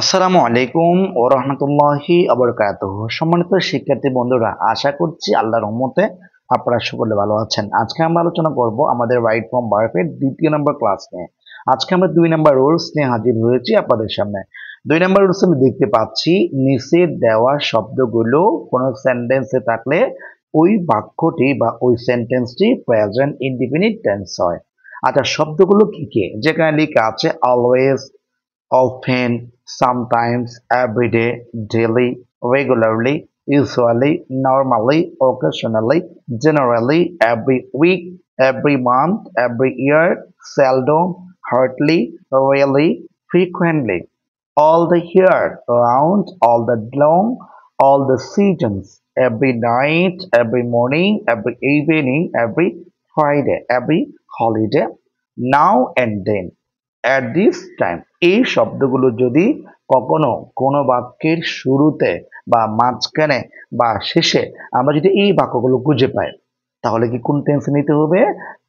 আসসালামু আলাইকুম ও রহমতুল্লাহি আবরকাতুহ। সম্মানিত শিক্ষার্থী বন্ধুরা, আশা করছি আল্লাহর রহমতে আপনারা সকলে ভালো আছেন। আজকে আমরা আলোচনা করব আমাদের রাইট ফ্রম ভার্বের দ্বিতীয় নম্বর ক্লাস নিয়ে। আজকে আমরা 2 নম্বর রুলস নিয়ে হাজির হয়েছি আপনাদের সামনে। 2 নম্বর রুলস আমি দেখতে পাচ্ছি, নিচে দেওয়া শব্দগুলো কোনো সেন্টেন্সে থাকলে ওই বাক্যটি বা ওই সেন্টেন্সটি প্রেজেন্ট ইনডিফিনিট টেন্স হয়। আচ্ছা, শব্দগুলো কি কি? যেখানে লেখা আছে always, often, sometimes, every day, daily, regularly, usually, normally, occasionally, generally, every week, every month, every year, seldom, hardly, rarely, frequently, all the year round, all the long, all the seasons, every night, every morning, every evening, every Friday, every holiday, now and then, at this time। এই শব্দগুলো যদি কখনো কোনো বাক্যের শুরুতে বা মাঝখানে বা শেষে আমরা যদি এই বাক্যগুলো খুঁজে পাই, তাহলে কি কোন টেন্সে নিতে হবে?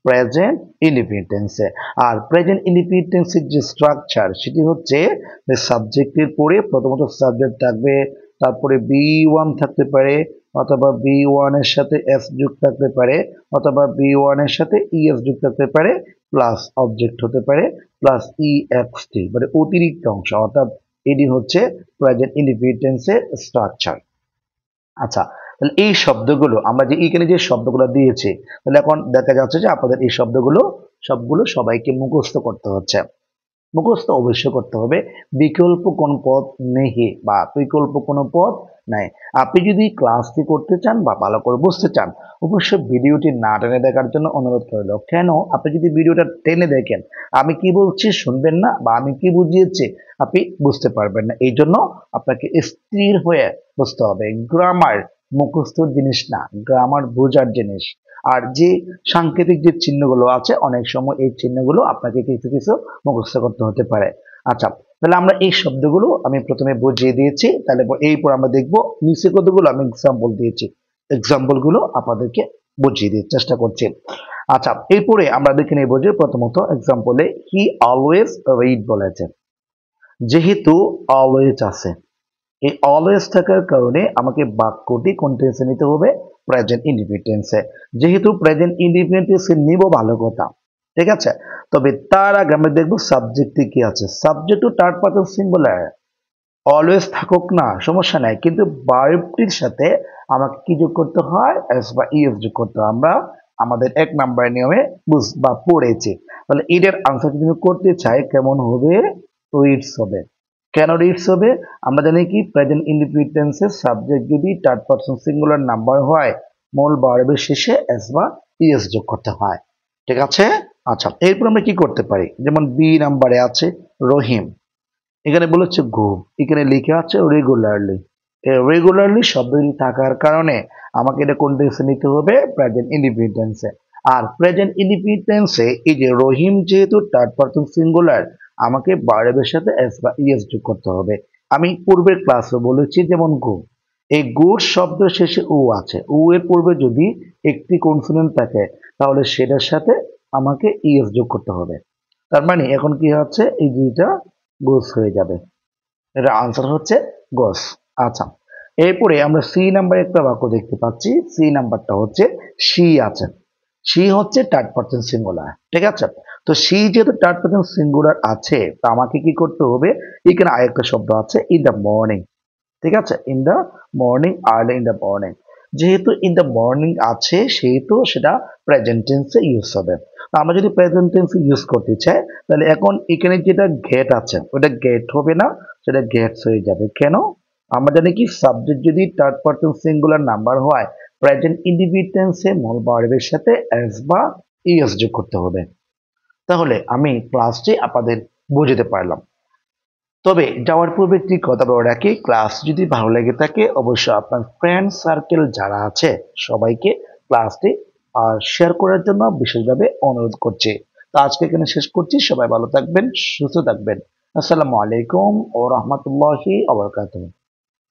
প্রেজেন্ট ইনডিফিনিট টেন্সে। আর প্রেজেন্ট ইনডিফিনিট টেন্সের যে স্ট্রাকচার, সেটি হচ্ছে যে সাবজেক্টের পরে প্রথমত সাবজেক্ট থাকবে, তারপরে বি ওয়ান থাকতে পারে, অথবা বি ওয়ানের সাথে এস যুক্ত থাকতে পারে, অথবা বি ওয়ানের সাথে ইএস যুক্ত থাকতে পারে, প্লাস অবজেক্ট হতে পারে, প্লাস ইএক্সটি, মানে অতিরিক্ত অংশ। অর্থাৎ এটি হচ্ছে প্রেজেন্ট ইনডিফিনিট টেন্সের স্ট্রাকচার। আচ্ছা, তাহলে এই শব্দগুলো আমরা যে এখানে যে শব্দগুলো দিয়েছি, তাহলে এখন দেখা যাচ্ছে যে আপনাদের এই শব্দগুলো সবগুলো সবাইকে মুখস্থ করতে হচ্ছে। মুখস্থ অবশ্যই করতে হবে। বিকল্প কোনো পথ নেই বা বিকল্প কোনো পথ নাই। আপনি যদি ক্লাসটি করতে চান বা ভালো করে বুঝতে চান, অবশ্যই ভিডিওটি না টেনে দেখার জন্য অনুরোধ করল। কেন? আপনি যদি ভিডিওটা টেনে দেখেন, আমি কি বলছি শুনবেন না, বা আমি কি বুঝিয়েছি আপনি বুঝতে পারবেন না। এই জন্য আপনাকে স্থির হয়ে বুঝতে হবে। গ্রামার মুখস্থর জিনিস না, গ্রামার বোঝার জিনিস। আর যে সাংকেতিক যে চিহ্নগুলো আছে, অনেক সময় এই চিহ্নগুলো আপনাকে কিছু কিছু মুখস্থ করতে হতে পারে। আচ্ছা, তাহলে আমরা এই শব্দগুলো আমি প্রথমে বুঝিয়ে দিয়েছি, তাহলে এরপর আমরা দেখব নিচে কতগুলো আমি এক্সাম্পল দিয়েছি, এক্সাম্পল গুলো আপনাদেরকে বুঝিয়ে দিতে চেষ্টা করছি। আচ্ছা, এরপরে আমরা দেখে নেব যে প্রথমত এক্সাম্পলে হি অলওয়েজ রিড বলেছে। যেহেতু অলওয়েজ আছে, এই অলওয়েজ থাকার কারণে আমাকে বাক্যটি কোন টেন্সে নিতে হবে? প্রেজেন্ট ইনডিফিনিট টেন্সে। যেহেতু প্রেজেন্ট ইনডিফিনিট টেন্সে নিব, ভালো কথা, ঠিক আছে। তবে তার আগে আমরা দেখবো সাবজেক্টে কি আছে। Subject to third person singular, always থাকুক না সমস্যা নাই, কিন্তু ভার্বটির সাথে আমাকে কি যোগ করতে হয়? এস বা ইএস যোগ করতে হয়। আমরা আমাদের 1 নম্বর নিয়মে বা পড়েছি। তাহলে এটার আনসার যদি আমি করতে চাই, কেমন হবে? রিডস হবে। কেন রিডস হবে? আমরা জানি কি, প্রেজেন্ট ইনডিফিনিট টেন্সের সাবজেক্ট যদি থার্ড পারসন সিঙ্গুলার নাম্বার হয়, মূল ভার্বের শেষে এস বা ইএস যোগ করতে হয়, ঠিক আছে। আচ্ছা, এরপর আমরা কি করতে পারি? যেমন বি নাম্বারে আছে রহিম, এখানে বলেছে গো, এখানে লিখে আছে রেগুলারলি। রেগুলারলি শব্দটি থাকার কারণে আমাকে এটা কোন টেন্সে নিতে হবে? প্রেজেন্ট ইনডিফিনিট টেন্সে। আর প্রেজেন্ট ইনডিফিনিট টেন্সে এই যে রহিম যেহেতু থার্ড পারসন সিঙ্গুলার, আমাকে ভার্বের সাথে এস বা ইএস যোগ করতে হবে। আমি পূর্বের ক্লাসে বলেছি, যেমন গো, এই গুড শব্দ শেষে ও আছে, ও এর পূর্বে যদি একটি কনসোনেন্ট থাকে, তাহলে সেটার সাথে আমাকে ইএস যোগ করতে হবে। তার মানে এখন কি হচ্ছে, এই দুইটা গোস হয়ে যাবে। এর আনসার হচ্ছে গোস। আচ্ছা, এরপরে আমরা সি নাম্বার একটা বাক্য দেখতে পাচ্ছি। সি নাম্বারটা হচ্ছে শি আছে। শি হচ্ছে থার্ড পারসন সিঙ্গুলার, ঠিক আছে। তো শি যেহেতু থার্ড পারসন সিঙ্গুলার আছে, তো আমাকে কি করতে হবে? এখানে আরেকটা শব্দ আছে ইন দ্য মর্নিং, ঠিক আছে। In the morning, early in the morning. যেহেতু ইন দ্য মর্নিং আছে, সেহেতু সেটা প্রেজেন্ট টেন্সে ইউজ হবে। তো আমরা যদি প্রেজেন্ট টেন্সে ইউজ করতে চাই, তাহলে এখন এখানে যেটা গেট আছে, ওটা গেট হবে না, সেটা গেটস হয়ে যাবে। কেন? আমরা জানি কি, সাবজেক্ট যদি থার্ড পারসন সিঙ্গুলার নাম্বার হয়, প্রেজেন্ট ইনডিফিনিট টেন্সে মূল ভার্বের সাথে এস বা ইএস যোগ করতে হবে। তাহলে আমি ক্লাসটি আপনাদের বুঝতে পারলাম। তবে যাওয়ার পূর্বে একটি কথা বলে রাখি, ক্লাস যদি ভালো লেগে থাকে, অবশ্যই আপনার ফ্রেন্ড সার্কেল যারা আছে সবাইকে ক্লাসটি শেয়ার করার জন্য বিশেষভাবে অনুরোধ করছি। তো আজকে এখানে শেষ করছি। সবাই ভালো থাকবেন, সুস্থ থাকবেন। আসসালামু আলাইকুম ও রহমতুল্লাহি ওয়া বারাকাতুহু।